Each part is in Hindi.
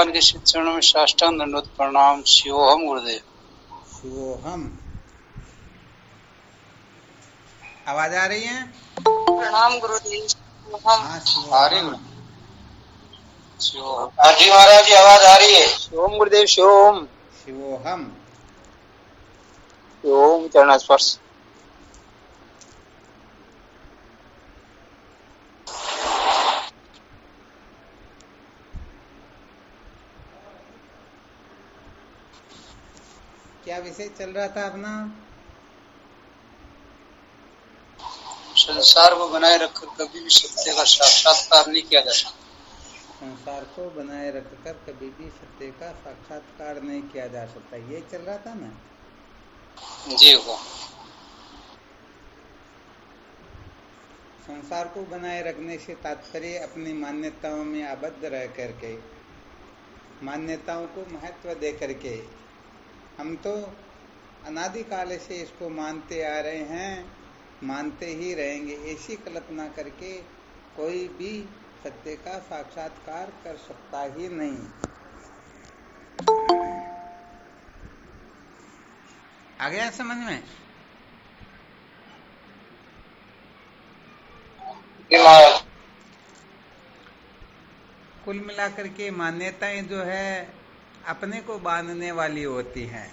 भगवान के श्री चरणों में साष्टांग दंडवत प्रणाम। शिवोहम गुरुदेव। शिवोहम। आवाज आ रही है? प्रणाम गुरुदेव। शिवोहम। हाँ आ रही शिवोहम। शिवोहम। हाँ जी महाराज जी, आवाज आ रही है। शिवोम गुरुदेव, शिवोम। शिवोहम। शिवोम चरण स्पर्श। क्या विषय चल रहा था अपना? संसार को बनाए रखकर कभी भी सत्य का साक्षात्कार नहीं किया जा सकता। संसार को बनाए रखकर कभी भी सत्य का साक्षात्कार नहीं किया जा सकता, ये चल रहा था ना? जी हो। संसार को बनाए रखने से तात्पर्य अपनी मान्यताओं में आबद्ध रह करके, मान्यताओं को महत्व दे करके, हम तो अनादिकाल से इसको मानते आ रहे हैं, मानते ही रहेंगे, ऐसी कल्पना करके कोई भी सत्य का साक्षात्कार कर सकता ही नहीं। आ गया समझ में? कुल मिलाकर के मान्यताएं जो है अपने को बांधने वाली होती हैं।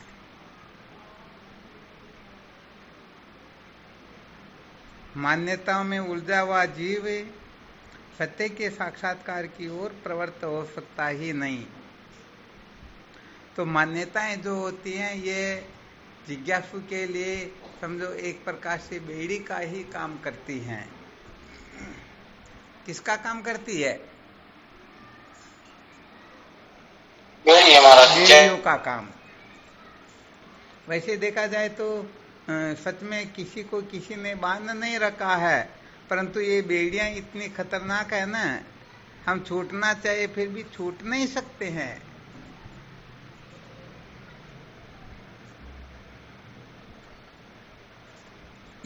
मान्यताओं में उलझा हुआ जीव सत्य के साक्षात्कार की ओर प्रवृत्त हो सकता ही नहीं। तो मान्यताएं जो होती हैं ये जिज्ञासु के लिए समझो एक प्रकार से बेड़ी का ही काम करती हैं। किसका काम करती है? बेड़ियों का काम। वैसे देखा जाए तो सच में किसी को किसी ने बांध नहीं रखा है, परंतु ये बेड़ियां इतनी खतरनाक है ना, हम छूटना चाहे फिर भी छूट नहीं सकते हैं।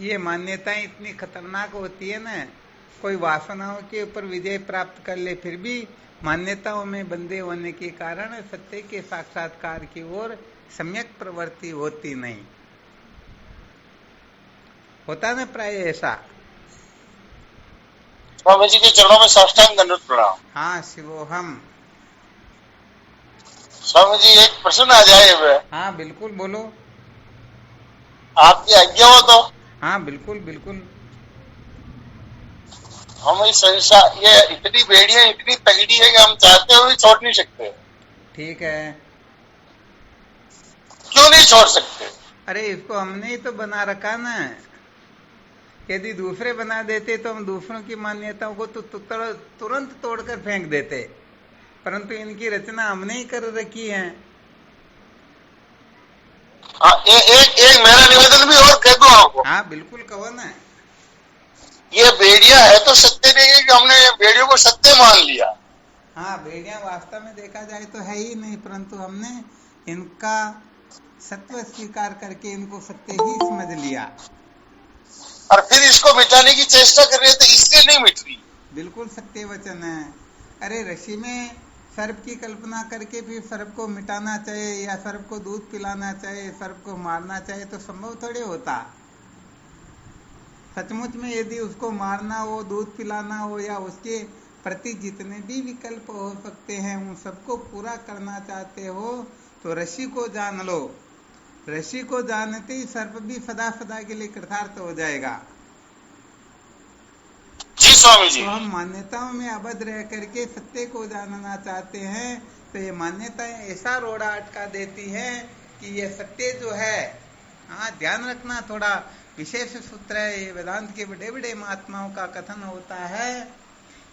ये मान्यताएं इतनी खतरनाक होती है ना, कोई वासनाओं के ऊपर विजय प्राप्त कर ले फिर भी मान्यताओं में बंधे होने के कारण सत्य के साक्षात्कार की ओर सम्यक प्रवृत्ति होती नहीं। होता ना प्राय ऐसा। स्वामी जी के चरणों में साष्टांग दंडवत प्रणाम। हाँ शिवोहम। स्वामी जी एक प्रश्न आ जाए। हाँ बिल्कुल बोलो। आपकी आज्ञा हो तो। हाँ बिल्कुल बिल्कुल। हम इस संसार, ये इतनी बेड़ियां इतनी तगड़ी है कि हम चाहते हुए छोड़ नहीं सकते। ठीक है। क्यों नहीं छोड़ सकते? अरे इसको हमने ही तो बना रखा ना। यदि दूसरे बना देते तो हम दूसरों की मान्यताओं को तो तुरंत तोड़कर फेंक देते, परंतु इनकी रचना हमने ही कर रखी है। एक मेरा निवेदन भी और कह दो आपको। हाँ बिल्कुल कहो ना। ये बेड़िया है तो सत्य नहीं है कि हमने बेड़ियों को सत्य मान लिया। हाँ बेड़ियां वास्तव में देखा जाए तो है ही नहीं, परंतु हमने इनका सत्य स्वीकार करके इनको सत्य ही समझ लिया और फिर इसको मिटाने की चेष्टा कर रहे थे, इसलिए नहीं मिट रही। बिल्कुल सत्य वचन है। अरे ऋषि में सर्प की कल्पना करके फिर सर्प को मिटाना चाहे या सर्प को दूध पिलाना चाहे, सर्प को मारना चाहे तो संभव थोड़े होता। सचमुच में यदि उसको मारना हो, दूध पिलाना हो या उसके प्रति जितने भी विकल्प हो सकते हैं उन सबको पूरा करना चाहते हो तो ऋषि को जान लो। ऋषि को जानते ही सर्प भी सदा सदा के लिए कृतार्थ हो जाएगा। जी स्वामी जी। तो हम मान्यताओं में आबद्ध रह करके सत्य को जानना चाहते हैं तो ये मान्यताएं ऐसा रोड़ा अटका देती हैं कि ये सत्य जो है, हाँ ध्यान रखना, थोड़ा विशेष सूत्र है। ये वेदांत के बड़े बड़े महात्माओं का कथन होता है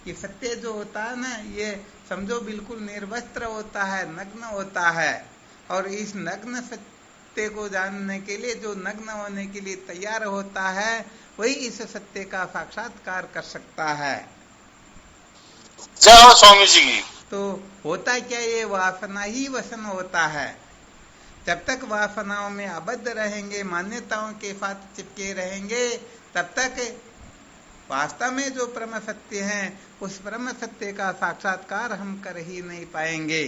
कि सत्य जो होता है ना, ये समझो बिल्कुल निर्वस्त्र होता है, नग्न होता है, और इस नग्न सत्य को जानने के लिए जो नग्न होने के लिए तैयार होता है वही इस सत्य का साक्षात्कार कर सकता है। जय हो स्वामी जी की। तो होता क्या, ये वासना ही वसन होता है। जब तक वासनाओं में आबद्ध रहेंगे, मान्यताओं के साथ चिपके रहेंगे, तब तक वास्तव में जो परम सत्य है उस परम सत्य का साक्षात्कार हम कर ही नहीं पाएंगे।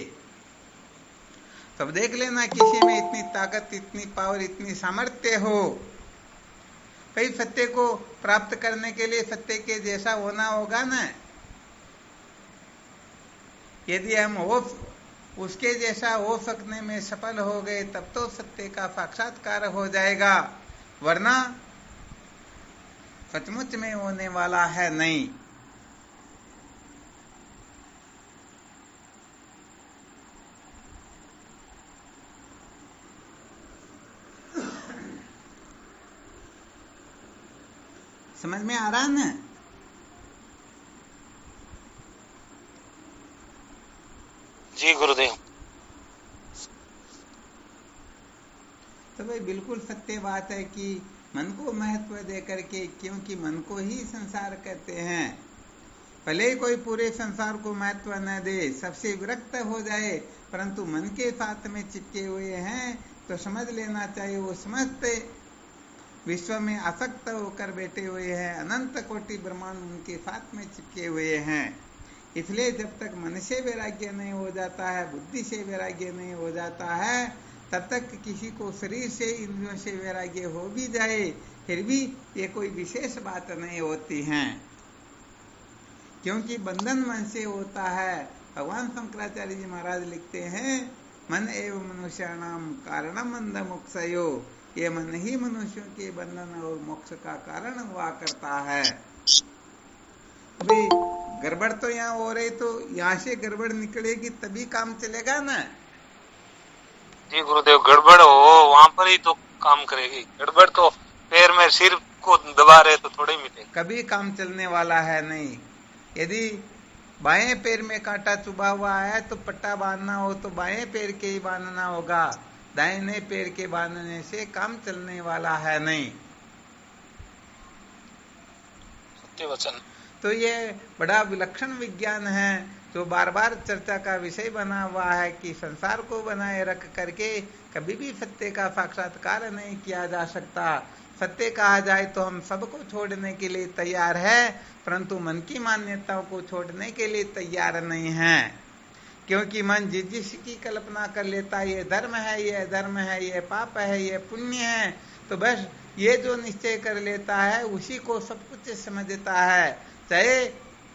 तब देख लेना किसी में इतनी ताकत, इतनी पावर, इतनी सामर्थ्य हो। भाई सत्य को प्राप्त करने के लिए सत्य के जैसा होना होगा ना। यदि हम उसके जैसा हो सकने में सफल हो गए तब तो सत्य का साक्षात्कार हो जाएगा, वरना सचमुच में होने वाला है नहीं। समझ में आ रहा है ना? जी गुरुदेव। तो भाई बिल्कुल सत्य बात है कि मन को महत्व दे करके, क्योंकि मन को ही संसार कहते हैं। भले ही कोई पूरे संसार को महत्व न दे, सबसे विरक्त हो जाए, परंतु मन के साथ में चिपके हुए हैं तो समझ लेना चाहिए वो समस्त विश्व में आसक्त होकर बैठे हुए हैं। अनंत कोटि ब्रह्मांड उनके साथ में चिपके हुए हैं। इसलिए जब तक मन से वैराग्य नहीं हो जाता है, बुद्धि से वैराग्य नहीं हो जाता है, तब तक किसी को शरीर से, इंद्रियों से वैराग्य हो भी जाए, फिर भी ये कोई विशेष बात नहीं होती है, क्योंकि बंधन मन से होता है। भगवान शंकराचार्य जी महाराज लिखते हैं, मन एवं मनुष्याणाम कारणम बंध मोक्षयो, ये मन ही मनुष्यों के बंधन और मोक्ष का कारण हुआ करता है। भाई गड़बड़ तो यहाँ हो रही, तो यहाँ से गड़बड़ निकलेगी तभी काम चलेगा ना। जी गुरुदेव, गड़बड़ हो वहां पर ही तो काम करेगी। गड़बड़ तो पैर में सिर को दबा रहे तो थोड़े मिलेगी, कभी काम चलने वाला है नहीं। यदि बाएं पैर में कांटा चुभा हुआ है तो पट्टा बांधना हो तो बाएं पैर के ही बांधना होगा, दाहिने पैर के बांधने से काम चलने वाला है नहीं। सत्य वचन। तो ये बड़ा विलक्षण विज्ञान है जो बार बार चर्चा का विषय बना हुआ है कि संसार को बनाए रख करके कभी भी सत्य का साक्षात्कार नहीं किया जा सकता। सत्य कहा जाए तो हम सबको छोड़ने के लिए तैयार है, परंतु मन की मान्यताओं को छोड़ने के लिए तैयार नहीं है, क्योंकि मन जिसकी कल्पना कर लेता है ये धर्म है, ये अधर्म है, ये पाप है, ये पुण्य है, तो बस ये जो निश्चय कर लेता है उसी को सब कुछ समझता है। चाहे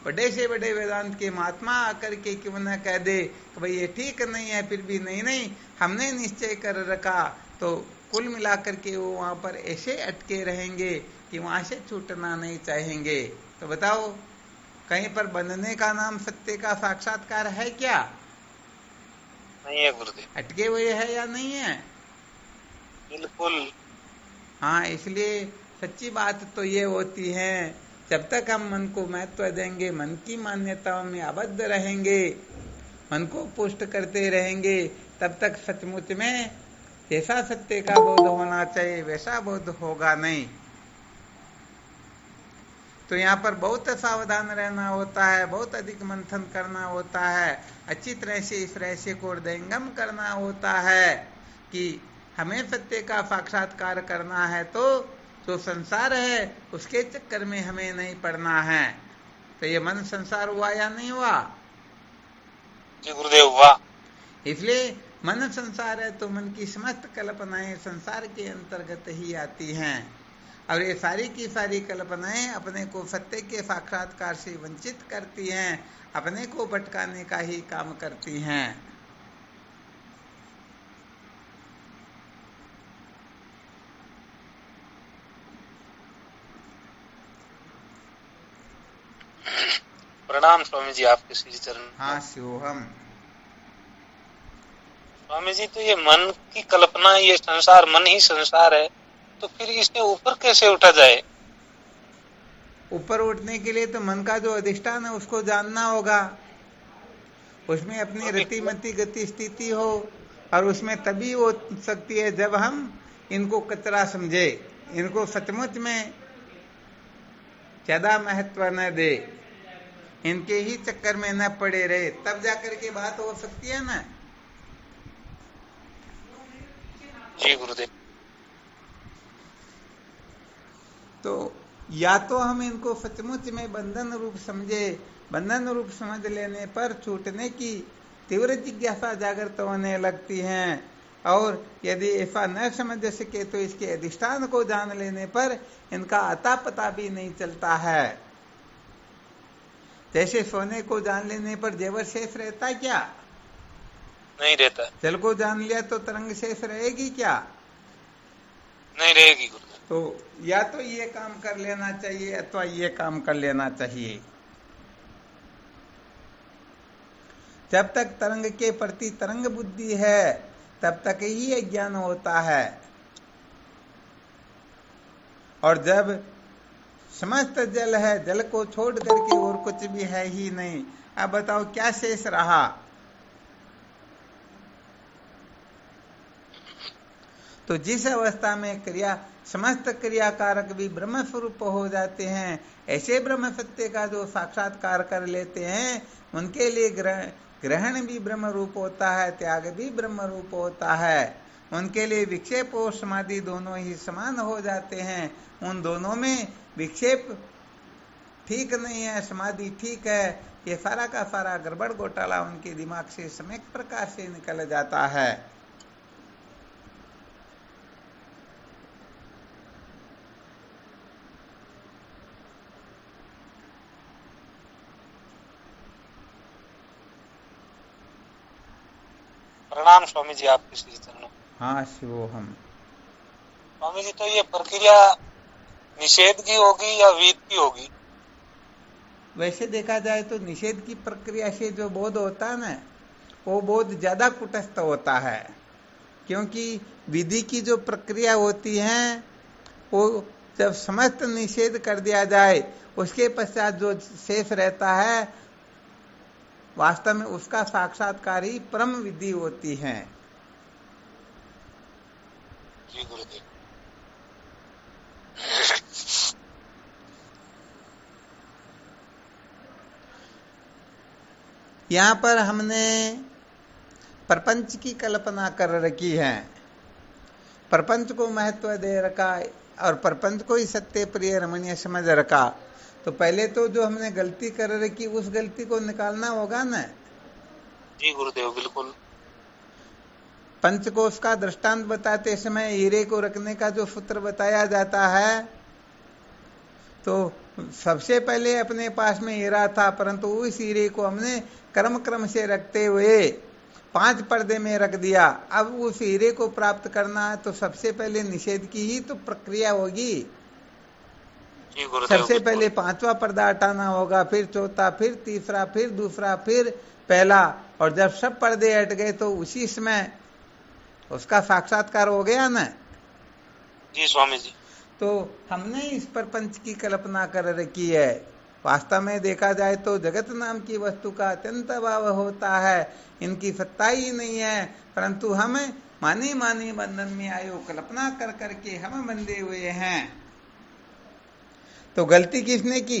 बड़े से बड़े वेदांत के महात्मा आकर के क्यों न कह दे कि भाई ये ठीक नहीं है, फिर भी नहीं हमने निश्चय कर रखा, तो कुल मिलाकर के वो वहां पर ऐसे अटके रहेंगे कि वहां से छूटना नहीं चाहेंगे। तो बताओ, कहीं पर बंधने का नाम सत्य का साक्षात्कार है क्या? नहीं है गुरुदेव। अटके हुए है या नहीं है? बिल्कुल। हाँ, इसलिए सच्ची बात तो ये होती है, जब तक हम मन को महत्व देंगे, मन की मान्यताओं में आबद्ध रहेंगे, मन को पुष्ट करते रहेंगे, तब तक सचमुच में जैसा सत्य का बोध होना चाहिए वैसा बोध होगा नहीं। तो यहाँ पर बहुत सावधान रहना होता है, बहुत अधिक मंथन करना होता है, अच्छी तरह से इस रहस्य को हृदयंगम करना होता है कि हमें सत्य का साक्षात्कार करना है तो जो संसार है उसके चक्कर में हमें नहीं पड़ना है। तो ये मन संसार हुआ या नहीं हुआ? जी गुरुदेव, हुआ। इसलिए मन संसार है तो मन की समस्त कल्पनाएं संसार के अंतर्गत ही आती हैं, और ये सारी की सारी कल्पनाएं अपने को सत्य के साक्षात्कार से वंचित करती हैं, अपने को भटकाने का ही काम करती हैं। प्रणाम स्वामी जी, आपके श्री चरण। हाँ शिवोहम। स्वामी जी, तो ये मन की कल्पना, ये संसार मन ही संसार है, तो फिर इससे ऊपर कैसे उठा जाए? ऊपर उठने के लिए तो मन का जो अधिष्ठान है उसको जानना होगा, उसमें अपनी रतिमती गति स्थिति हो, और उसमें तभी हो सकती है जब हम इनको कचरा समझे, इनको सचमुच में ज्यादा महत्व न दे, इनके ही चक्कर में न पड़े रहे, तब जाकर के बात हो सकती है ना। जी गुरुदेव। तो या तो हम इनको सचमुच में बंधन रूप समझे, बंधन रूप समझ लेने पर छूटने की तीव्र जिज्ञासा जागृत होने लगती है। और यदि ऐसा न समझ सके तो इसके अधिष्ठान को जान लेने पर इनका अता पता भी नहीं चलता है। जैसे सोने को जान लेने पर जेवर शेष रहता क्या? नहीं रहता। जल को जान लिया तो तरंग शेष रहेगी क्या? नहीं रहेगी गुरुदेव। तो या तो ये काम कर लेना चाहिए अथवा ये काम कर लेना चाहिए। जब तक तरंग के प्रति तरंग बुद्धि है तब तक ही अज्ञान होता है, और जब समस्त जल है, जल को छोड़ करके और कुछ भी है ही नहीं, अब बताओ क्या शेष रहा? तो जिस अवस्था में क्रिया समस्त क्रियाकारक भी ब्रह्म स्वरूप हो जाते हैं, ऐसे ब्रह्म सत्य का जो साक्षात्कार कर लेते हैं उनके लिए ग्रहण भी ब्रह्म रूप होता है, त्याग भी ब्रह्म रूप होता है। उनके लिए विक्षेप और समाधि दोनों ही समान हो जाते हैं। उन दोनों में विक्षेप ठीक नहीं है, समाधि ठीक है, ये सारा का सारा गड़बड़ घोटाला उनके दिमाग से सम्यक प्रकार से निकल जाता है। प्रणाम स्वामी जी आपके श्री चरणों। हाँ शिवोहम। स्वामी जी, तो ये प्रक्रिया निषेध की होगी या विद की होगी? वैसे देखा जाए तो निषेध की प्रक्रिया से जो बोध होता है ना, वो बोध ज्यादा कुटस्थ होता है, क्योंकि विधि की जो प्रक्रिया होती है वो जब समस्त निषेध कर दिया जाए उसके पश्चात जो शेष रहता है वास्तव में उसका साक्षात्कार ही परम विधि होती है। जी गुरुदेव। यहाँ पर हमने प्रपंच की कल्पना कर रखी है, प्रपंच को महत्व दे रखा और प्रपंच को ही सत्य प्रिय रमणीय समझ रखा। तो पहले तो जो हमने गलती कर रखी उस गलती को निकालना होगा ना। जी गुरुदेव बिल्कुल। पंचकोश का दृष्टांत बताते समय हीरे को रखने का जो सूत्र बताया जाता है, तो सबसे पहले अपने पास में हीरा था, परंतु उस हीरे को हमने क्रम क्रम से रखते हुए 5 पर्दे में रख दिया। अब उस हीरे को प्राप्त करना है तो सबसे पहले निषेध की ही तो प्रक्रिया होगी। सबसे पहले 5वां पर्दा हटाना होगा, फिर चौथा, फिर तीसरा, फिर दूसरा, फिर पहला, और जब सब पर्दे हट गए तो उसी समय उसका साक्षात्कार हो गया ना। जी स्वामी जी। तो हमने इस प्रपंच की कल्पना कर रखी है। वास्तव में देखा जाए तो जगत नाम की वस्तु का अत्यंत अभाव होता है, इनकी सत्ता ही नहीं है, परंतु हम माने माने बंधन में आयो कल्पना कर करके हम बंधे हुए हैं। तो गलती किसने की?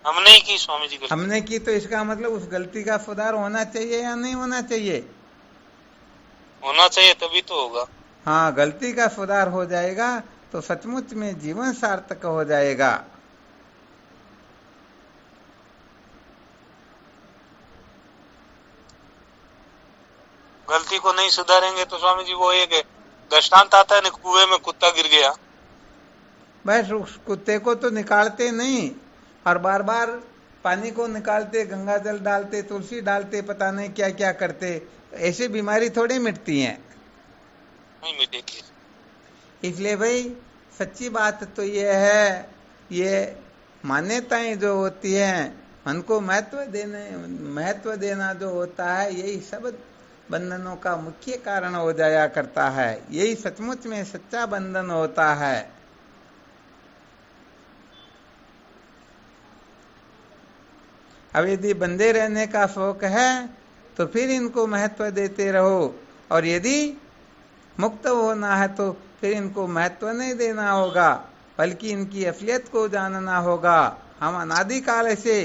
हमने ही की स्वामी जी। हमने की, तो इसका मतलब उस गलती का सुधार होना चाहिए या नहीं होना चाहिए? होना चाहिए, तभी तो होगा। हाँ, गलती का सुधार हो जाएगा तो सचमुच में जीवन सार्थक हो जाएगा। गलती को नहीं सुधारेंगे तो स्वामी जी वो एक दृष्टांत आता है ना, कुएं में कुत्ता गिर गया, बस उस कुत्ते को तो निकालते नहीं और बार बार पानी को निकालते, गंगा जल डालते, तुलसी डालते, पता नहीं क्या क्या करते, ऐसी बीमारी थोड़ी मिटती है। नहीं मिटेगी। इसलिए भाई सच्ची बात तो ये है, ये मान्यताएं जो होती हैं मन को महत्व देना जो होता है, यही सब बंधनों का मुख्य कारण हो जाया करता है। यही सचमुच में सच्चा बंधन होता है। अब यदि बंधे रहने का शौक है तो फिर इनको महत्व देते रहो, और यदि मुक्त होना है तो फिर इनको महत्व नहीं देना होगा, बल्कि इनकी असलियत को जानना होगा। हम अनादिकाल से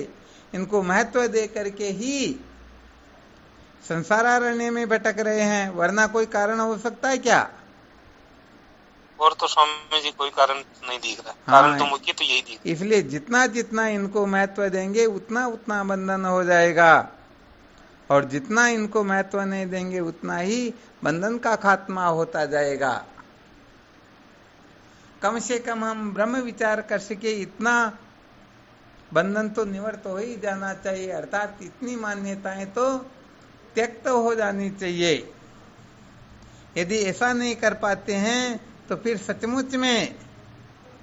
इनको महत्व दे करके ही संसारारण्य में भटक रहे हैं, वरना कोई कारण हो सकता है क्या? और तो स्वामी जी कोई कारण नहीं दिख रहा। हाँ, कारण तो मुख्य तो यही दिख। इसलिए जितना जितना इनको महत्व देंगे उतना उतना बंधन हो जाएगा। और जितना इनको महत्व नहीं देंगे उतना ही बंधन का खात्मा होता जाएगा। कम से कम हम ब्रह्म विचार कर सके इतना बंधन तो निवृत्त हो ही जाना चाहिए, अर्थात इतनी मान्यताएं तो त्यक्त हो जानी चाहिए। यदि ऐसा नहीं कर पाते हैं तो फिर सचमुच में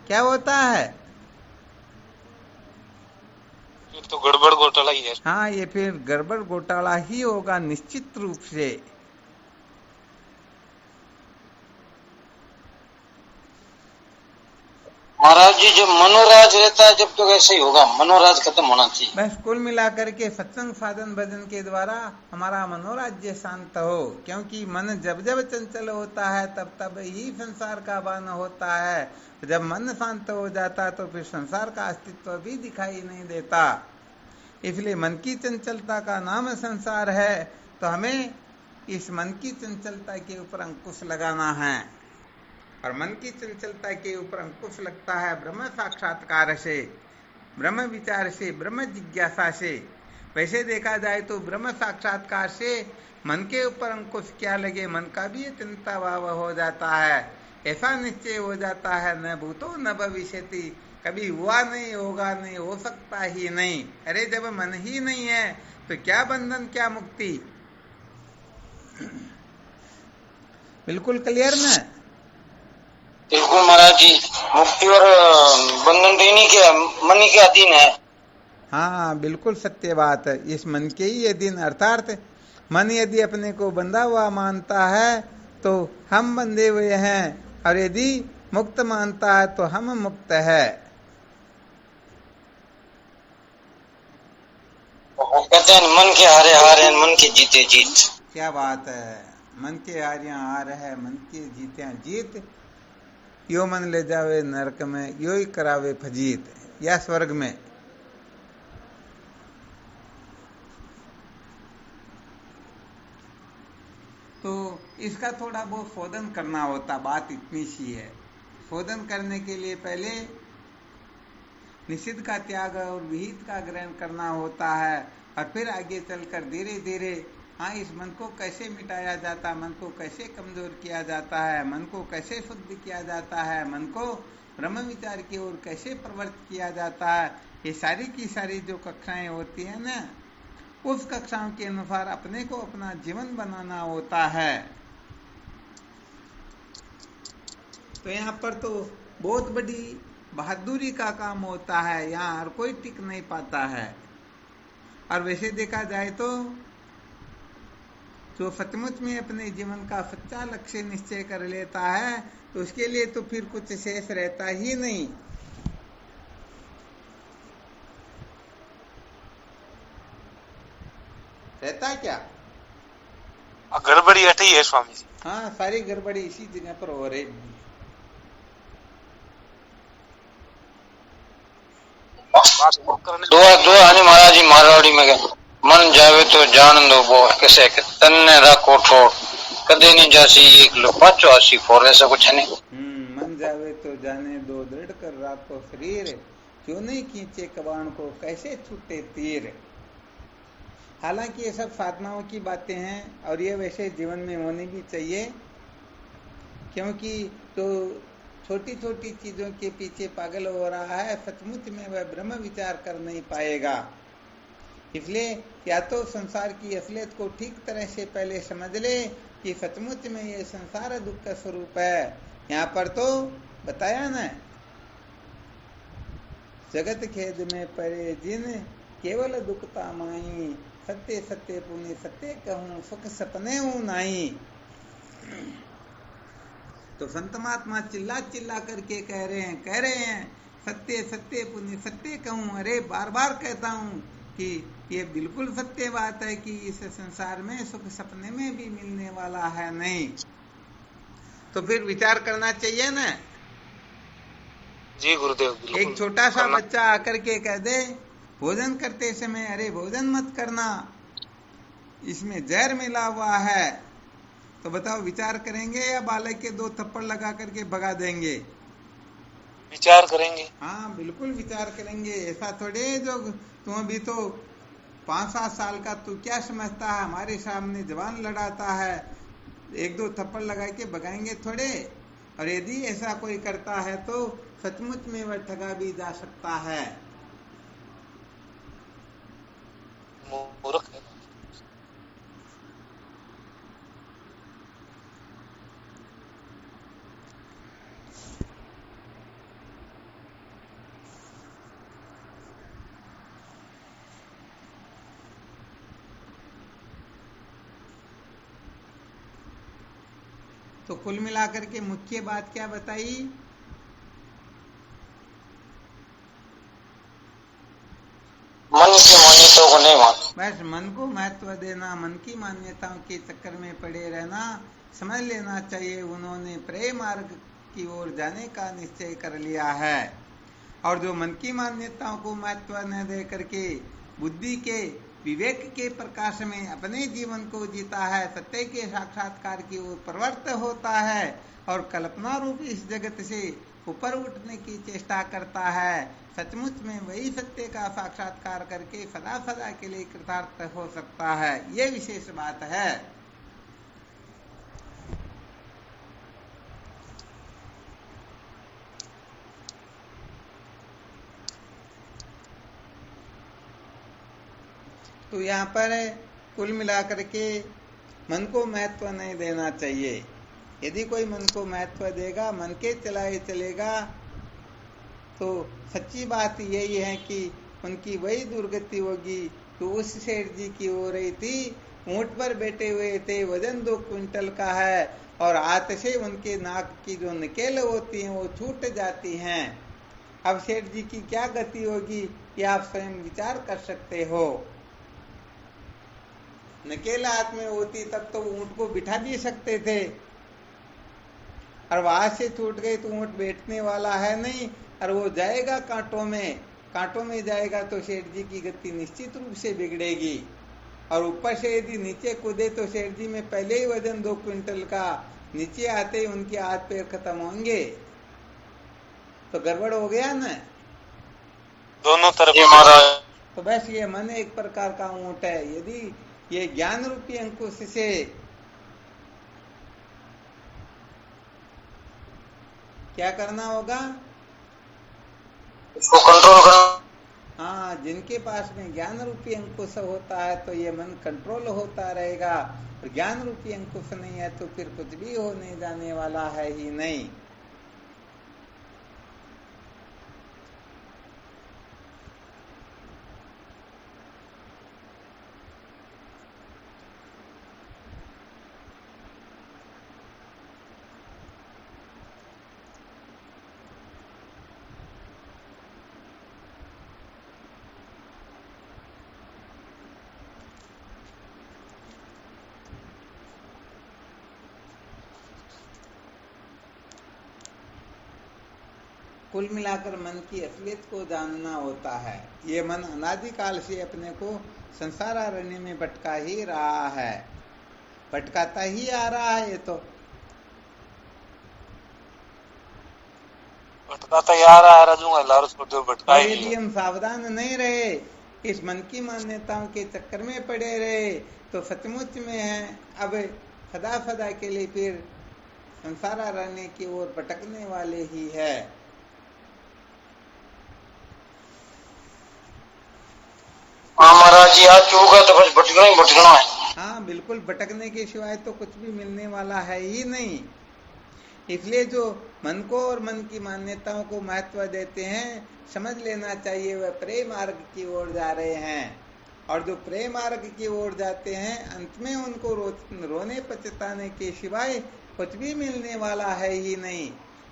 क्या होता है? फिर तो गड़बड़ घोटाला ही है। हाँ, ये फिर गड़बड़ घोटाला ही होगा निश्चित रूप से। महाराज जी, जब मनोराज रहता है जब तो ऐसे ही होगा, मनोराज खत्म होना चाहिए। बस कुल मिलाकर के सत्संग साधन भजन के द्वारा हमारा मनोराज्य शांत हो, क्योंकि मन जब जब चंचल होता है तब तब ही संसार का बान होता है। जब मन शांत हो जाता तो फिर संसार का अस्तित्व भी दिखाई नहीं देता। इसलिए मन की चंचलता का नाम संसार है, तो हमें इस मन की चंचलता के ऊपर अंकुश लगाना है। और मन की चंचलता के ऊपर अंकुश लगता है ब्रह्म साक्षात्कार से, ब्रह्म विचार से, ब्रह्म जिज्ञासा से। वैसे देखा जाए तो ब्रह्म साक्षात्कार से मन के ऊपर अंकुश क्या लगे, मन का भी चिंता भाव हो जाता है। ऐसा निश्चय हो जाता है न भूतो न भविष्यति, कभी हुआ नहीं, होगा नहीं, हो सकता ही नहीं। अरे जब मन ही नहीं है तो क्या बंधन क्या मुक्ति? बिल्कुल क्लियर ना? बिल्कुल महाराज जी, मुक्ति और बंधन तो इन्हीं के मन ही के अधीन है। हाँ, बिल्कुल सत्य बात है। इस मन के ही अधीन, अर्थात मन यदि अपने को बंधा हुआ मानता है तो हम बंधे हुए हैं, और यदि मुक्त मानता है तो हम मुक्त है। वो कहते हैं मन के हारे हार है, मन के जीते जीत। क्या बात है, मन के हारियां हार है, मन के जीते जीत। यो मन ले जावे नरक में, यो ही करावे फजीत, या स्वर्ग में। तो इसका थोड़ा बहुत शोधन करना होता, बात इतनी सी है। शोधन करने के लिए पहले निषिद्ध का त्याग और विहित का ग्रहण करना होता है, और फिर आगे चलकर धीरे धीरे हाँ, इस मन को कैसे मिटाया जाता है, मन को कैसे कमजोर किया जाता है, मन को कैसे शुद्ध किया जाता है, मन को ब्रह्म विचार की ओर कैसे प्रवृत्त किया जाता है, ये सारी की सारी जो कक्षाएं होती है ना, उस कक्षाओं के अनुसार अपने को अपना जीवन बनाना होता है। तो यहाँ पर तो बहुत बड़ी बहादुरी का काम होता है, यहाँ हर कोई टिक नहीं पाता है। और वैसे देखा जाए तो जो सचमुच में अपने जीवन का सच्चा लक्ष्य निश्चय कर लेता है तो उसके लिए तो फिर कुछ शेष रहता ही नहीं। रहता क्या? गड़बड़ी अटी है स्वामी जी। हाँ, सारी गड़बड़ी इसी जगह पर हो रही। दुआ हनी महाराज जी मारवाड़ी में गए, मन जावे तो जान दो वो कैसे के तन्ने राखो ठोर, कदे नहीं जासी एक लो पाचो आसी फोर, ऐसा कुछ है नहीं। मन जावे तो जाने दो, दृढ़ कर राखो शरीर, क्यों नहीं खींचे कबाण को कैसे छूटे तीर। हालांकि ये सब साधनाओं की बातें हैं, और ये वैसे जीवन में होनी भी चाहिए, क्योंकि तो छोटी छोटी चीजों के पीछे पागल हो रहा है, सचमुच में वह ब्रह्म विचार कर नहीं पाएगा। इसलिए या तो संसार की असलियत को ठीक तरह से पहले समझ ले कि सचमुच में ये संसार दुख का स्वरूप है। यहाँ पर तो बताया ना, जगत खेद में पड़े जिन केवल दुखता माई, सत्य सत्य पुण्य सत्य कहूँ, सुख सपने हूँ नाई। तो संत महात्मा चिल्ला चिल्ला करके कह रहे हैं सत्य सत्य पुण्य सत्य कहूँ। अरे बार बार कहता हूँ कि ये बिल्कुल सत्य बात है कि इस संसार में सुख सपने में भी मिलने वाला है नहीं। तो फिर विचार करना चाहिए ना जी गुरुदेव। एक छोटा सा बच्चा आकर के कह दे भोजन करते समय, अरे भोजन मत करना, इसमें जहर मिला हुआ है, तो बताओ विचार करेंगे या बालक के दो थप्पड़ लगा करके भगा देंगे? विचार करेंगे। हाँ, बिल्कुल विचार करेंगे। ऐसा थोड़े जो तुम अभी तो 5-7 साल का तू क्या समझता है, हमारे सामने जवान लड़ाता है, 1-2 थप्पड़ लगा के भगाएंगे थोड़े। और यदि ऐसा कोई करता है तो सचमुच में वह ठगा भी जा सकता है। मूर्ख है। तो कुल मिलाकर के मुख्य बात क्या बताई? मन की मान्यताओं को नहीं मान। बस मन को महत्व देना, मन की मान्यताओं के चक्कर में पड़े रहना। समझ लेना चाहिए उन्होंने प्रेय मार्ग की ओर जाने का निश्चय कर लिया है। और जो मन की मान्यताओं को महत्व न दे करके बुद्धि के विवेक के प्रकाश में अपने जीवन को जीता है, सत्य के साक्षात्कार की ओर प्रवृत्त होता है और कल्पना रूप इस जगत से ऊपर उठने की चेष्टा करता है, सचमुच में वही सत्य का साक्षात्कार करके सदा सदा के लिए कृतार्थ हो सकता है। ये विशेष बात है। तो यहाँ पर कुल मिलाकर के मन को महत्व नहीं देना चाहिए। यदि कोई मन को महत्व देगा, मन के चलाए चलेगा, तो सच्ची बात यही है कि उनकी वही दुर्गति होगी। तो उस सेठ जी की हो रही थी, ऊंट पर बैठे हुए थे, वजन 2 क्विंटल का है और हाथ से उनके नाक की जो नकेल होती हैं वो छूट जाती हैं। अब सेठ जी की क्या गति होगी ये आप स्वयं विचार कर सकते हो। नकेल हाथ में होती तब तो ऊंट को बिठा भी सकते थे, और वहां से छूट गई तो ऊंट बैठने वाला है नहीं और वो जाएगा कांटों में जाएगा तो सेठ जी की गति निश्चित रूप से बिगड़ेगी। और ऊपर से यदि नीचे कूदे तो सेठ जी में पहले ही वजन 2 क्विंटल का, नीचे आते ही उनके हाथ पैर खत्म होंगे, तो गड़बड़ हो गया ना दोनों तरफ। महाराज तो बस ये मन एक प्रकार का ऊंट है। यदि ये ज्ञान रूपी अंकुश से क्या करना होगा, उसको कंट्रोल करना। हाँ, जिनके पास में ज्ञान रूपी अंकुश होता है तो ये मन कंट्रोल होता रहेगा, और ज्ञान रूपी अंकुश नहीं है तो फिर कुछ भी होने जाने वाला है ही नहीं। कुल मिलाकर मन की असलियत को जानना होता है। ये मन अनादिकाल से अपने को संसार अरण्य में भटका ही रहा है, भटकाता ही आ रहा है। ये तो भटकाता ही आ रहा है, राजूंगा लारस को जो भटका ही यदि हम सावधान नहीं रहे, इस मन की मान्यताओं के चक्कर में पड़े रहे, तो सचमुच में है अब सदा सदा के लिए फिर संसार अरण्य की ओर भटकने वाले ही है। महाराज जी आज होगा तो बस भटकना ही भटकना है। हाँ बिल्कुल, भटकने के सिवाय तो कुछ भी मिलने वाला है ही नहीं। इसलिए जो मन को और मन की मान्यताओं को महत्व देते हैं, समझ लेना चाहिए वह प्रेम मार्ग की ओर जा रहे हैं। और जो प्रेम मार्ग की ओर जाते हैं, अंत में उनको रोने पछताने के सिवाय कुछ भी मिलने वाला है ही नहीं।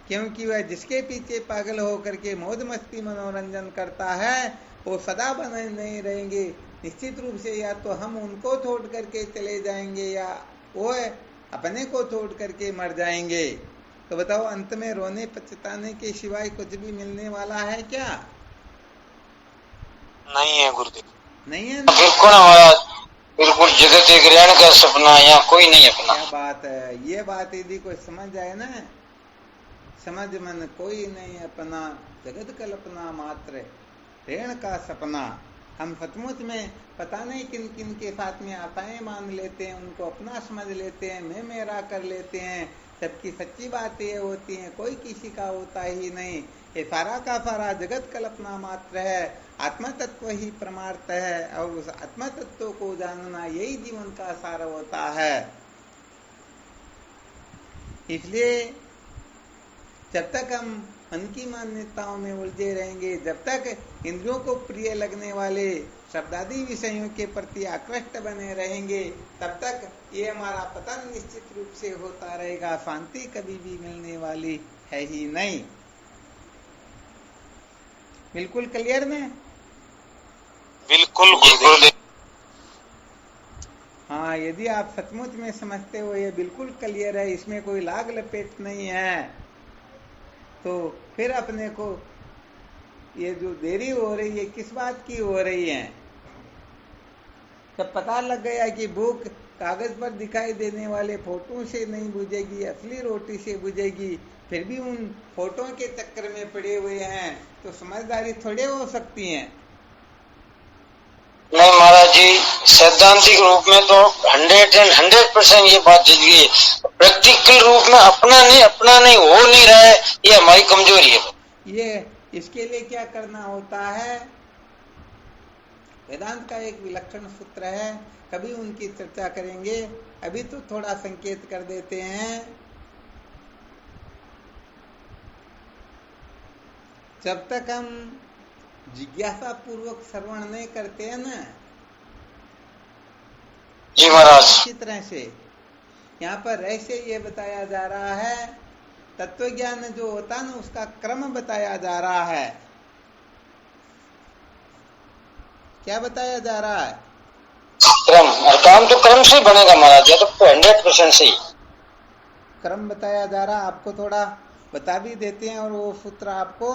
क्योंकि वह जिसके पीछे पागल होकर के मौज मस्ती मनोरंजन करता है, वो सदा बने नहीं रहेंगे। निश्चित रूप से या तो हम उनको छोड़ करके चले जाएंगे या वो अपने को छोड़ करके मर जाएंगे। तो बताओ, अंत में रोने पछताने के सिवाय कुछ भी मिलने वाला है क्या? नहीं है गुरुदेव, नहीं है ना? बिल्कुल महाराज, बिल्कुल जगत एक रहने का सपना, यहाँ कोई नहीं अपना। क्या बात है, ये बात यदि कोई समझ जाए ना, समझ मन कोई नहीं अपना, जगत कल्पना मात्र, रेण का सपना। हम सचमुच में पता नहीं किन किन के साथ में आशाएं मान लेते हैं, उनको अपना समझ लेते हैं, मैं मेरा कर लेते हैं, जबकि सच्ची बात ये होती है कोई किसी का होता ही नहीं। ये सारा का सारा जगत कल्पना मात्र है, आत्मा तत्व ही परमार्थ है, और उस आत्मा तत्व को जानना यही जीवन का सार होता है। इसलिए जब तक हम मन की मान्यताओं में उलझे रहेंगे, जब तक इंद्रियों को प्रिय लगने वाले शब्दादि विषयों के प्रति आकृष्ट बने रहेंगे, तब तक ये हमारा पतन निश्चित रूप से होता रहेगा। शांति कभी भी मिलने वाली है ही नहीं। बिल्कुल क्लियर में? बिल्कुल गुरुदेव। हाँ, यदि आप सचमुच में समझते हो ये बिल्कुल क्लियर है, इसमें कोई लाग लपेट नहीं है, तो फिर अपने को ये जो देरी हो रही है किस बात की हो रही है? जब पता लग गया कि भूख कागज पर दिखाई देने वाले फोटो से नहीं बुझेगी, असली रोटी से बुझेगी, फिर भी उन फोटो के चक्कर में पड़े हुए हैं, तो समझदारी थोड़े हो सकती है। नहीं महाराज जी, सैद्धांतिक रूप में तो 100% ये बात जज गई। प्रैक्टिकल रूप में अपना नहीं हो नहीं रहा है, ये हमारी कमजोरी है। ये इसके लिए क्या करना होता है? वेदांत का एक विलक्षण सूत्र है, कभी उनकी चर्चा करेंगे, अभी तो थोड़ा संकेत कर देते हैं। जब तक हम जिज्ञासा पूर्वक श्रवण नहीं करते हैं ना जी महाराज, अच्छी तरह से यहाँ पर रहस्य ये बताया जा रहा है, तत्व ज्ञान जो होता है ना उसका क्रम बताया जा रहा है। क्या बताया जा रहा है? क्रम, और काम तो क्रम से बनेगा महाराज, या तो 100% से ही क्रम बताया जा रहा है। आपको थोड़ा बता भी देते हैं, और वो सूत्र आपको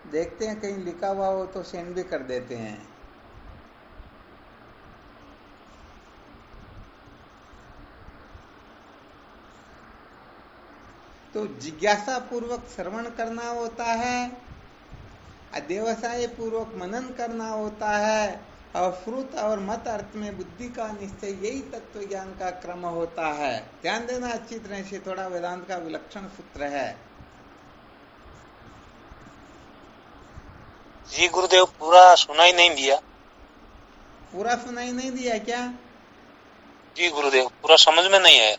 देखते हैं कहीं लिखा हुआ हो तो सेंड भी कर देते हैं। तो जिज्ञासा पूर्वक श्रवण करना होता है, अध्यवसाय पूर्वक मनन करना होता है, और श्रुत और मत अर्थ में बुद्धि का निश्चय, यही तत्व ज्ञान का क्रम होता है। ध्यान देना अच्छी तरह से, थोड़ा वेदांत का विलक्षण सूत्र है। जी गुरुदेव, पूरा सुनाई नहीं दिया। पूरा सुनाई नहीं दिया क्या? जी गुरुदेव, पूरा समझ में नहीं आया।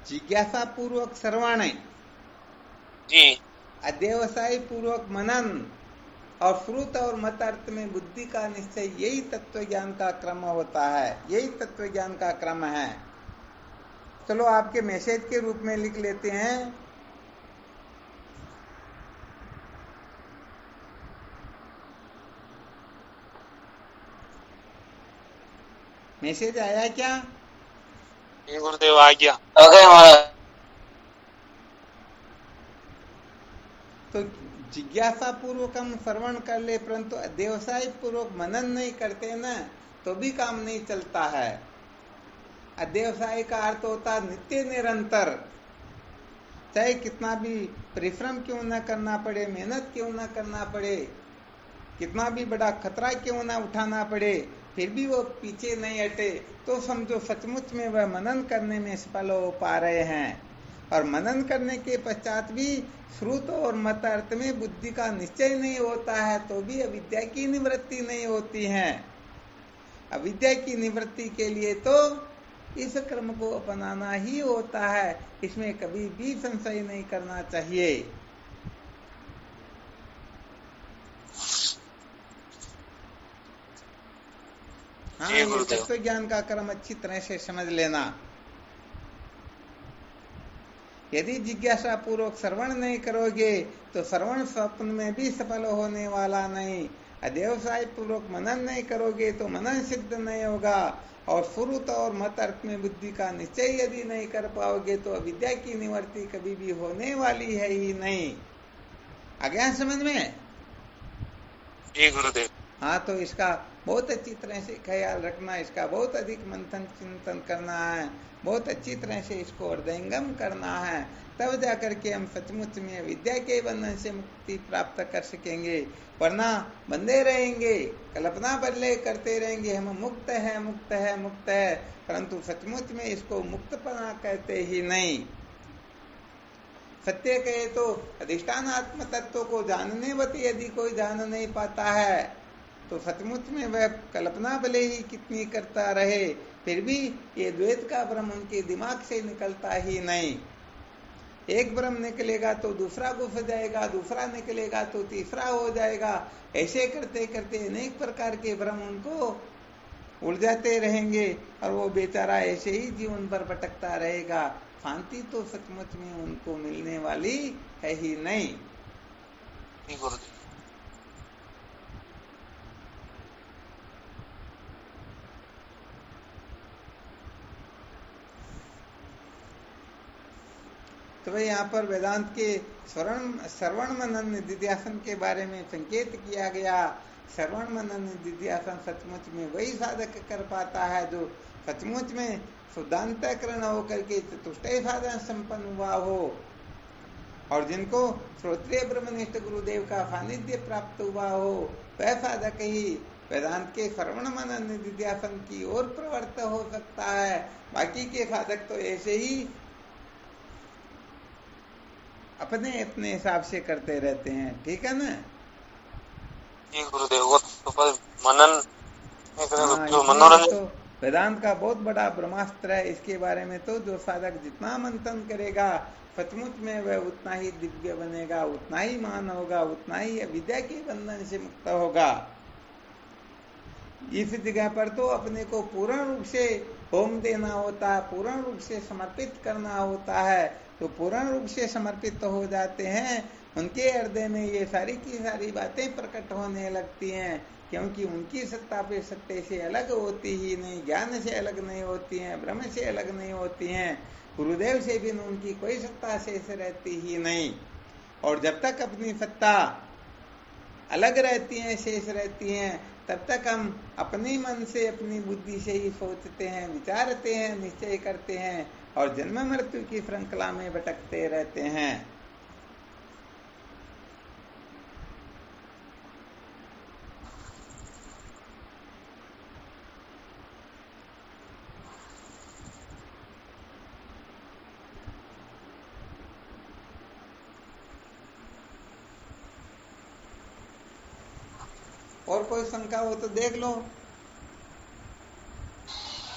जिज्ञासा पूर्वक श्रवण, जी, अध्यवसाय पूर्वक मनन, और श्रुत और मत अर्थ में बुद्धि का निश्चय, यही तत्व ज्ञान का क्रम होता है, यही तत्व ज्ञान का क्रम है। चलो आपके मैसेज के रूप में लिख लेते हैं। मैसेज आया क्या? जी गुरुदेव, आ गया। अगर महाराज तो जिज्ञासा पूर्वक हम श्रवण कर ले, परंतु अध्यवसाय पूर्वक मनन नहीं करते ना, तो भी काम नहीं चलता है। अध्यवसाय का अर्थ होता है नित्य निरंतर, चाहे कितना भी परिश्रम क्यों न करना पड़े, मेहनत क्यों न करना पड़े, कितना भी बड़ा खतरा क्यों न उठाना पड़े, फिर भी वो पीछे नहीं हटे, तो समझो सचमुच में वह मनन करने में सफल हो पा रहे हैं। और मनन करने के पश्चात भी श्रुत और मत अर्थ में बुद्धि का निश्चय नहीं होता है, तो भी अविद्या की निवृत्ति नहीं होती है। अविद्या की निवृत्ति के लिए तो इस क्रम को अपनाना ही होता है, इसमें कभी भी संशय नहीं करना चाहिए। हाँ, ये तत्व ज्ञान का क्रम अच्छी तरह से समझ लेना। यदि जिज्ञासा पूर्वक श्रवण नहीं करोगे तो श्रवण स्वप्न में भी सफल होने वाला नहीं। अध्यवसाय पूर्वक मनन नहीं करोगे तो मनन सिद्ध नहीं होगा, और श्रुत और मत अर्थ में बुद्धि का निश्चय यदि नहीं कर पाओगे तो अविद्या की निवृत्ति कभी भी होने वाली है ही नहीं। आ गया समझ में? जी गुरुदेव। हाँ, तो इसका बहुत अच्छी तरह से ख्याल रखना, इसका बहुत अधिक मंथन चिंतन करना है, बहुत अच्छी तरह से इसको हृदयंगम करना है, तब जाकर के हम सचमुच में विद्या के बंधन से मुक्ति प्राप्त कर सकेंगे। वरना बंधे रहेंगे, कल्पना बदले करते रहेंगे, हम मुक्त है मुक्त है मुक्त है, परंतु सचमुच में इसको मुक्तपना कहते ही नहीं। सत्य कहे तो अधिष्ठान आत्म तत्व को जानने वती यदि कोई जान नहीं पाता है तो सचमुच में वह कल्पना भले ही कितनी करता रहे, फिर भी ये द्वैत का भ्रम उनके दिमाग से निकलता ही नहीं। एक भ्रम निकलेगा तो दूसरा घुस जाएगा, दूसरा निकलेगा तो तीसरा हो जाएगा, ऐसे करते करते अनेक प्रकार के भ्रम उनको उलझाते रहेंगे और वो बेचारा ऐसे ही जीवन पर भटकता रहेगा। शांति तो सचमुच में उनको मिलने वाली है ही नहीं। गुरुदेव तो भाई यहाँ पर वेदांत के श्रवण मनन निधिध्यासन के बारे में संकेत किया गया। श्रवण मनन निधिध्यासन सचमुच में वही साधक कर पाता है जो सचमुच में शुद्धांतकरण होकर के चतुष्टय साधन संपन्न हुआ हो, और जिनको श्रोत्रिय ब्रह्मनिष्ठ गुरुदेव का सानिध्य प्राप्त हुआ हो, वह साधक ही वेदांत के श्रवण मनन निधिध्यासन की ओर प्रवृत्त हो सकता है। बाकी के साधक तो ऐसे ही अपने अपने हिसाब से करते रहते हैं। ठीक है ना? जी गुरुदेव, वो तो मनन जो मनोरंजन वेदांत का बहुत बड़ा ब्रह्मास्त्र है। इसके बारे में तो जो साधक जितना मंथन करेगा सचमुच में वह उतना ही दिव्य बनेगा, उतना ही मान होगा, उतना ही विद्या के बंधन से मुक्त होगा। इस जगह पर तो अपने को पूर्ण रूप से होम देना होता है, पूर्ण रूप से समर्पित करना होता है। तो पूर्ण रूप से समर्पित तो हो जाते हैं, उनके हृदय में ये सारी की सारी बातें प्रकट होने लगती हैं, क्योंकि उनकी सत्ता पे सत्य से अलग होती ही नहीं, ज्ञान से अलग नहीं होती हैं, ब्रह्म से अलग नहीं होती हैं, गुरुदेव से भी उनकी कोई सत्ता शेष रहती ही नहीं। और जब तक अपनी सत्ता अलग रहती है, शेष रहती हैं, तब तक हम अपने मन से अपनी बुद्धि से ही सोचते हैं, विचारते हैं, निश्चय करते हैं और जन्म मृत्यु की श्रृंखला में भटकते रहते हैं। और कोई शंका हो तो देख लो।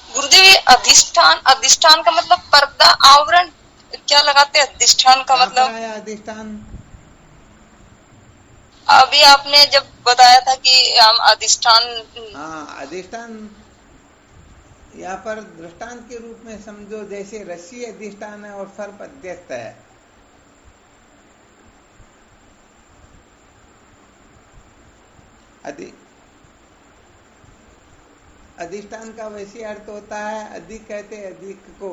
गुरुदेव, ये अधिष्ठान का मतलब पर्दा आवरण क्या लगाते हैं? अधिष्ठान का मतलब अधिष्ठान अभी आपने जब बताया था कि हम अधिष्ठान। हाँ, अधिष्ठान यहाँ पर दृष्टांत के रूप में समझो, जैसे रस्सी अधिष्ठान है और सर्प अध्यस्त है। अधिष्ठान का वैसे अर्थ होता है, अधिक कहते हैं अधिक को,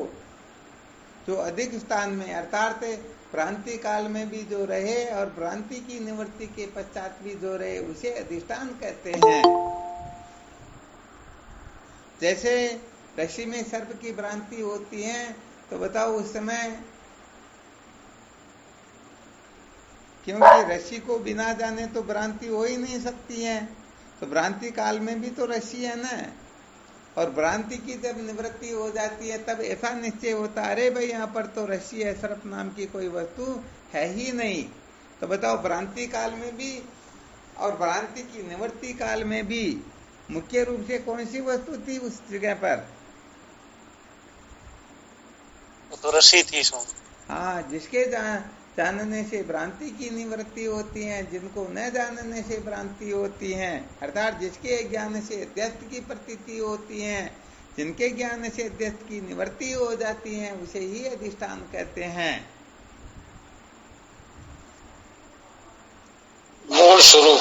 जो अधिक स्थान में अर्थात भ्रांति काल में भी जो रहे और भ्रांति की निवृत्ति के पश्चात भी जो रहे, उसे अधिष्ठान कहते हैं। जैसे रस्सी में सर्प की भ्रांति होती है तो बताओ उस समय, क्योंकि रस्सी को बिना जाने तो भ्रांति हो ही नहीं सकती है, तो भ्रांति काल में भी तो रस्सी है ना। और भ्रांति की जब निवृत्ति हो जाती है तब ऐसा निश्चय होता है, अरे भाई यहाँ पर तो रस्सी है, सर्प नाम की कोई वस्तु है ही नहीं। तो बताओ भ्रांति काल में भी और भ्रांति की निवृत्ति काल में भी मुख्य रूप से कौन सी वस्तु थी उस जगह पर? तो रस्सी थी। हाँ, जिसके जानने से भ्रांति की निवृत्ति होती है, जिनको न जानने से भ्रांति होती है, अर्थात जिसके ज्ञान से अध्यस्त की प्रतीति होती है, जिनके ज्ञान से अध्यस्त की निवृत्ति हो जाती है, उसे ही अधिष्ठान कहते हैं। मूल स्वरूप।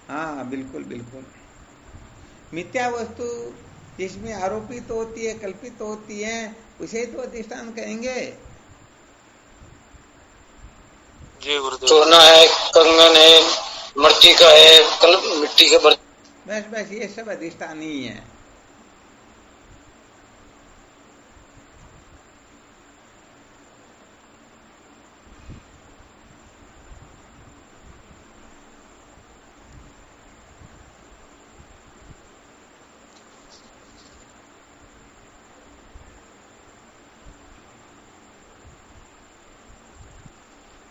हाँ, बिल्कुल बिल्कुल। मिथ्या वस्तु जिसमें आरोपित होती है, कल्पित होती है, उसे तो अधिष्ठान कहेंगे। जी गुरुदेव। सोना है, कंगन है, मृतिका है, मिट्टी के बर्तन। बस ये सब अधिष्ठान ही है।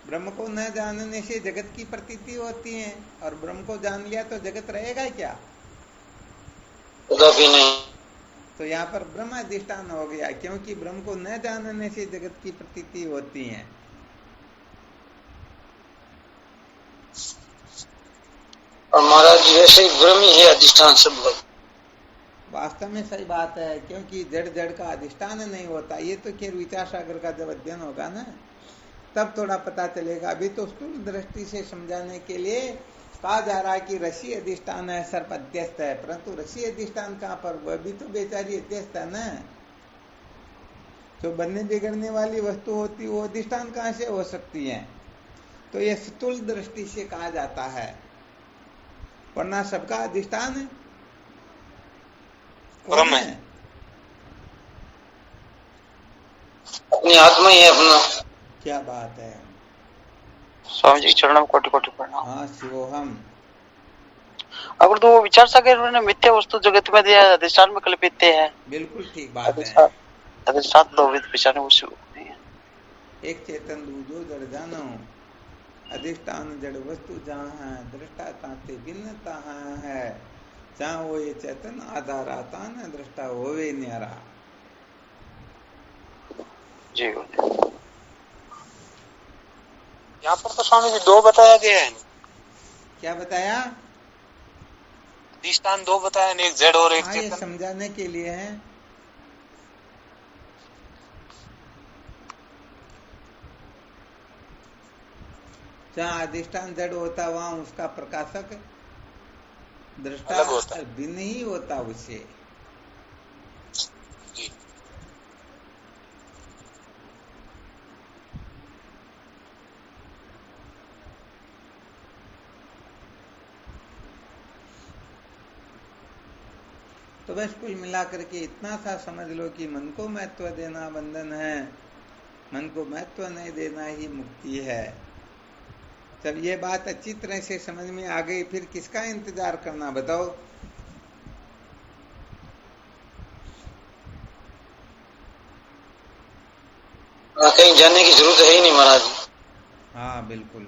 ब्रह्म को न जानने से जगत की प्रतीति होती है, और ब्रह्म को जान लिया तो जगत रहेगा क्या? कभी नहीं। तो यहाँ पर ब्रह्म अधिष्ठान हो गया, क्योंकि ब्रह्म को न जानने से जगत की प्रतीति होती है। और महाराज वैसे ही ब्रह्म ही है अधिष्ठान सब लोग। वास्तव में सही बात है, क्योंकि जड़ जड़ का अधिष्ठान नहीं होता। ये तो केवल विचार सागर का जब अध्ययन होगा ना, तब थोड़ा पता चलेगा। अभी तो स्थूल दृष्टि से समझाने के लिए कहा जा रहा है कि ऋषि अधिष्ठान है, सर्प अध्यस्त है, परंतु ऋषि अधिष्ठान कहाँ पर? वह भी तो बेचारी अध्यस्त है ना। जो बनने बिगड़ने वाली वस्तु होती वो अधिष्ठान कहाँ से हो सकती है? तो ये स्थूल दृष्टि से कहा जाता है, वरना सबका अधिष्ठान है ब्रह्म है। अपनी आत्मा ही है अपना। क्या बात है। स्वामी जी चरणों में कोटि कोटि प्रणाम। हाँ, शिवोहम। अगर तो वो विचार सागर उन्होंने मिथ्या वस्तु जगत में दिया, अधिष्ठान में कल्पित है। बिल्कुल ठीक बात है। अधिष्ठान तो विचार उसी नहीं है। एक चेतन दूजो जड़ जानो, अधिष्ठान जड़ वस्तु जहाँ है, दृष्टा ताते भिन्न तहाँ है, जहाँ वो ये चेतन आधार आता न दृष्टा होवे न्यारा। जी यहाँ पर तो स्वामी जी दो बताया गया है। क्या बताया? अधिष्ठान दो बताया, एक जड़ और एक हाँ, ये चेतन। समझाने के लिए है। जहाँ अधिष्ठान जड़ होता वहां उसका प्रकाशक दृष्टा अलग होता है। भिन्न ही होता उससे। जी। तो बस कुल मिलाकर के इतना सा समझ लो कि मन को महत्व देना बंधन है, मन को महत्व नहीं देना ही मुक्ति है। जब ये बात अच्छी तरह से समझ में आ गई, फिर किसका इंतजार करना बताओ? कहीं जाने की जरूरत है ही नहीं महाराज। हाँ बिल्कुल।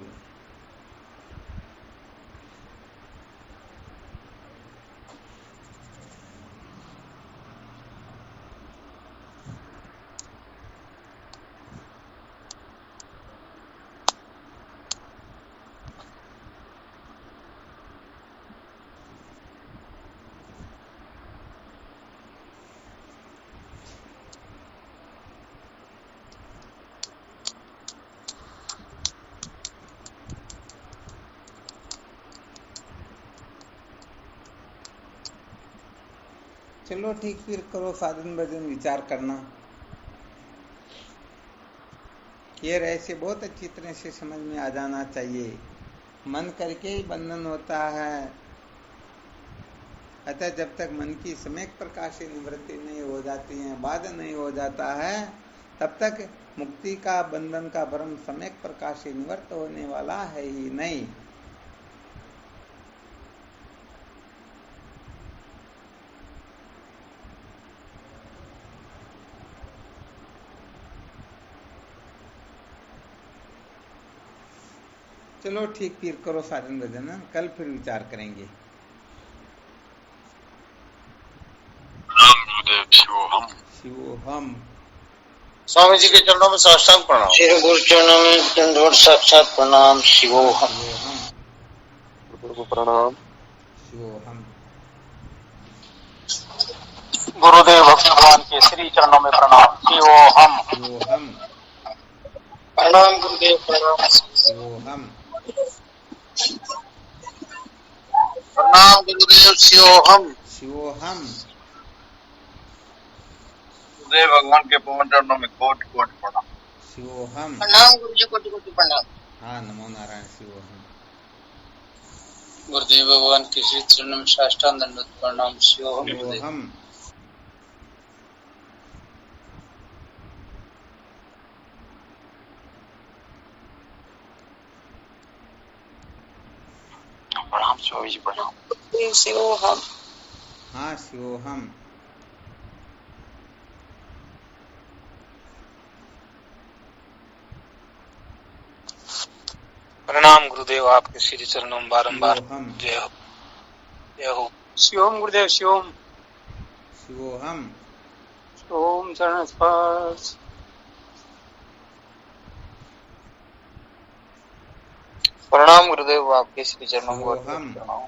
चलो ठीक, फिर करो साधन भजन, विचार करना। ये रहस्य बहुत अच्छी तरह से समझ में आ जाना चाहिए। मन करके ही बंधन होता है। अतः जब तक मन की सम्यक प्रकाश से निवृत्ति नहीं हो जाती है, बाध नहीं हो जाता है, तब तक मुक्ति का, बंधन का भ्रम सम्यक प्रकाश से निवृत्त होने वाला है ही नहीं। चलो ठीक, फिर करो साधन भजन, कल फिर विचार करेंगे। शिवोहम। स्वामी जी के चरणों में साष्टांग प्रणाम। श्री गुरु चरणों में दंडवत साक्षात प्रणाम। शिवोहम। गुरु प्रणाम। शिवोहम। गुरुदेव भगवान के श्री चरणों में प्रणाम। शिवोहम। शिवोहम। प्रणाम गुरुदेव प्रणाम। शिवोहम। प्रणाम गुरुदेव। शिवोहम। शिवोहम। गुरुदेव भगवान के पवन चरणों में कोटि कोटि प्रणाम। शिवोहम। प्रणाम गुरु जी, कोटि कोटि प्रणाम। हाँ, नमो नारायण। शिवोहम। गुरुदेव भगवान के श्री चरणों में साष्टांग दंडवत प्रणाम। शिवोहम गुरुदेव। शिवोहम। प्रणाम स्वामी जी, प्रणाम। शिवोहम। हाँ शिवोहम। प्रणाम गुरुदेव, आपके श्री चरणों में बारंबार शिवोहम। जय हो, जय हो। शिवम गुरुदेव, शिवम। शिवोहम। ओम चरण स्पर्श। प्रणाम गुरुदेव, आपके श्री चरणों में शिवोहम। प्रणाम।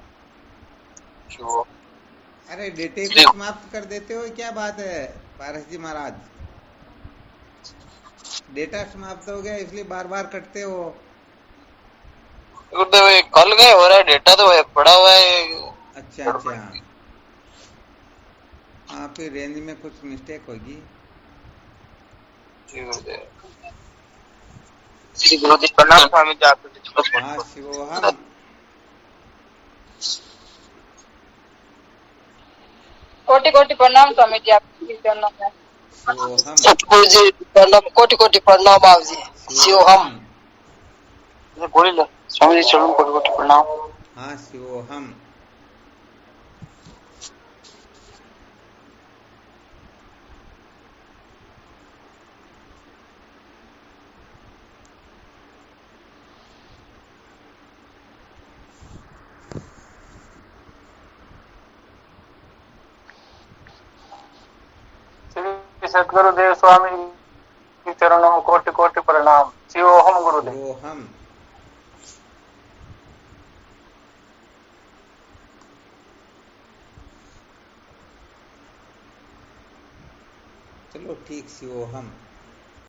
शिवो। अरे डेटे को समाप्त कर देते हो, क्या बात है पारस जी महाराज? डेटा समाप्त हो गया इसलिए बार बार कटते हो। गुरुदेव ये कल गए हो रहा है, डेटा तो पड़ा हुआ है। अच्छा अच्छा, हाँ फिर रेंज में कुछ मिस्टेक होगी। जी गुरुदेव। श्री गुरुदेव प्रणाम स्वामी जी, आपके हाँ शिवोहम। कोटि कोटि प्रणाम स्वामी जी, आपके चरणों में। शिवोहम। सतगुरु जी प्रणाम, कोटि कोटि प्रणाम आप जी। शिवोहम। बोली लो स्वामी जी, चरणों में कोटि कोटि प्रणाम। हाँ शिवोहम। श्री सतगुरुदेव स्वामी के चरणों में कोटि कोटि प्रणाम। शिवोहम गुरुदेव। शिवोहम। चलो ठीक, शिवोहम।